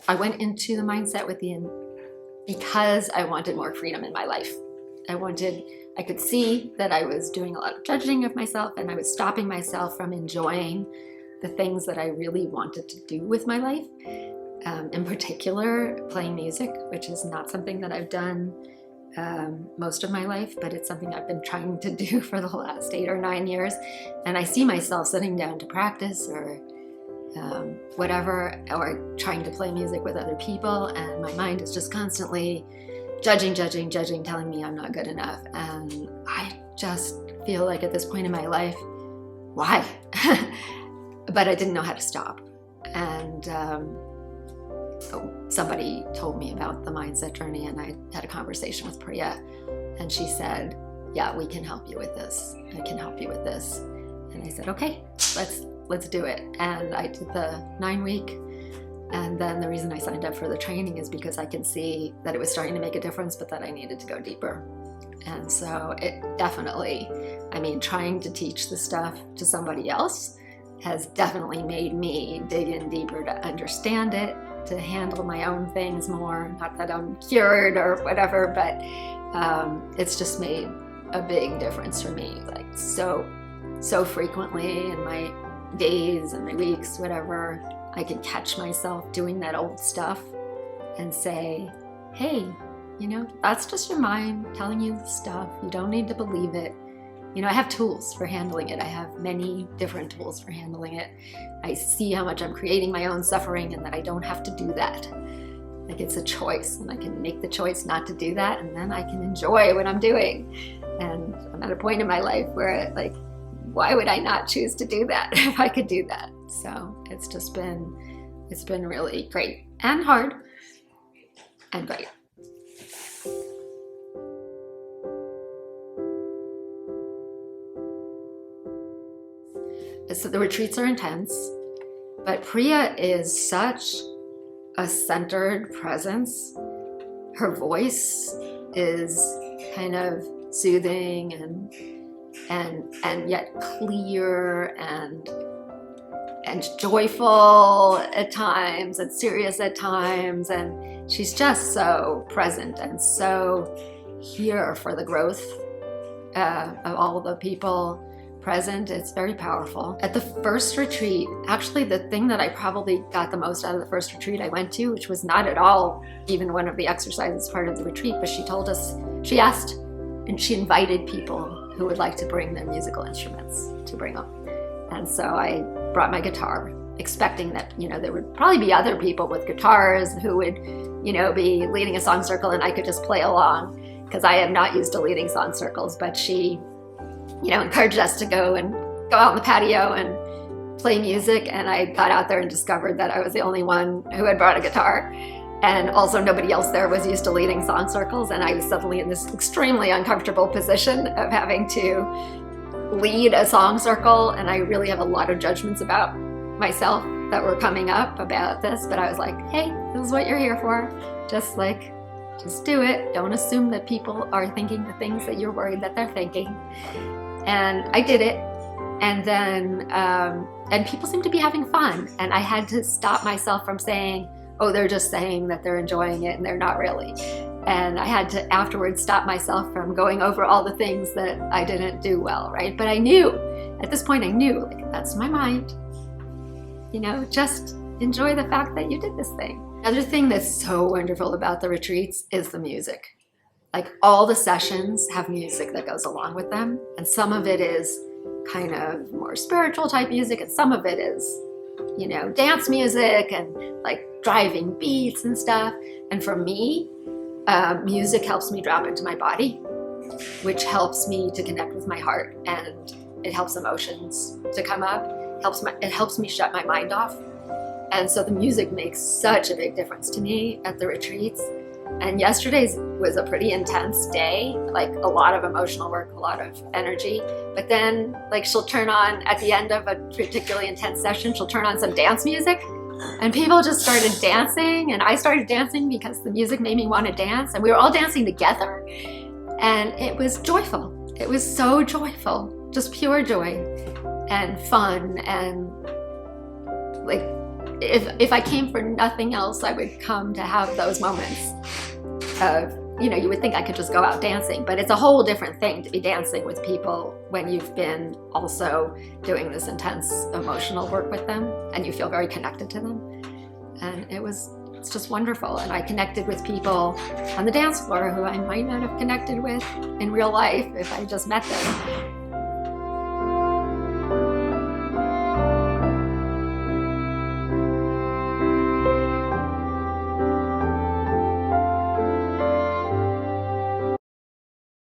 I went into the mindset because I wanted more freedom in my life. I could see that I was doing a lot of judging of myself, and I was stopping myself from enjoying the things that I really wanted to do with my life. In particular, playing music, which is not something that I've done most of my life, but it's something I've been trying to do for the last 8 or 9 years. And I see myself sitting down to practice or whatever, or trying to play music with other people, and my mind is just constantly judging, telling me I'm not good enough. And I just feel like at this point in my life, why? But I didn't know how to stop. And somebody told me about the Mindset Journey, and I had a conversation with Priya, and she said, yeah, we can help you with this. I can help you with this. And I said, okay, let's do it. And I did the 9-week. And then the reason I signed up for the training is because I can see that it was starting to make a difference, but that I needed to go deeper. And so it definitely, trying to teach the stuff to somebody else has definitely made me dig in deeper to understand it, to handle my own things more. Not that I'm cured or whatever, but it's just made a big difference for me. Like so frequently in my days and my weeks, whatever, I can catch myself doing that old stuff and say, hey, that's just your mind telling you stuff. You don't need to believe it. I have tools for handling it. I have many different tools for handling it. I see how much I'm creating my own suffering and that I don't have to do that. Like it's a choice, and I can make the choice not to do that, and then I can enjoy what I'm doing. And I'm at a point in my life where why would I not choose to do that if I could do that? So it's been really great and hard and great. So the retreats are intense, but Priya is such a centered presence. Her voice is kind of soothing and yet clear and joyful at times and serious at times, and she's just so present and so here for the growth of all the people present. It's very powerful. At the first retreat, actually the thing that I probably got the most out of the first retreat I went to, which was not at all even one of the exercises part of the retreat, but she asked and she invited people who would like to bring their musical instruments to bring them. And so I brought my guitar, expecting that, there would probably be other people with guitars who would, be leading a song circle and I could just play along, because I am not used to leading song circles. But she, encouraged us to go out on the patio and play music. And I got out there and discovered that I was the only one who had brought a guitar. And also nobody else there was used to leading song circles. And I was suddenly in this extremely uncomfortable position of having to lead a song circle. And I really have a lot of judgments about myself that were coming up about this. But I was like, hey, this is what you're here for. Just do it. Don't assume that people are thinking the things that you're worried that they're thinking. And I did it. And then, and people seemed to be having fun. And I had to stop myself from saying, oh, they're just saying that they're enjoying it and they're not really. And I had to afterwards stop myself from going over all the things that I didn't do well, right? But I knew, at this point I knew, that's my mind. Just enjoy the fact that you did this thing. Another thing that's so wonderful about the retreats is the music. All the sessions have music that goes along with them. And some of it is kind of more spiritual type music, and some of it is, dance music and driving beats and stuff. And for me, music helps me drop into my body, which helps me to connect with my heart, and it helps emotions to come up. It helps me shut my mind off. And so the music makes such a big difference to me at the retreats. And yesterday's was a pretty intense day, a lot of emotional work, a lot of energy. But then she'll turn on, at the end of a particularly intense session, she'll turn on some dance music. And people just started dancing, and I started dancing because the music made me want to dance. And we were all dancing together. And it was joyful. It was so joyful, just pure joy and fun and if I came for nothing else, I would come to have those moments of, you would think I could just go out dancing, but it's a whole different thing to be dancing with people when you've been also doing this intense emotional work with them and you feel very connected to them. And it's just wonderful. And I connected with people on the dance floor who I might not have connected with in real life if I just met them.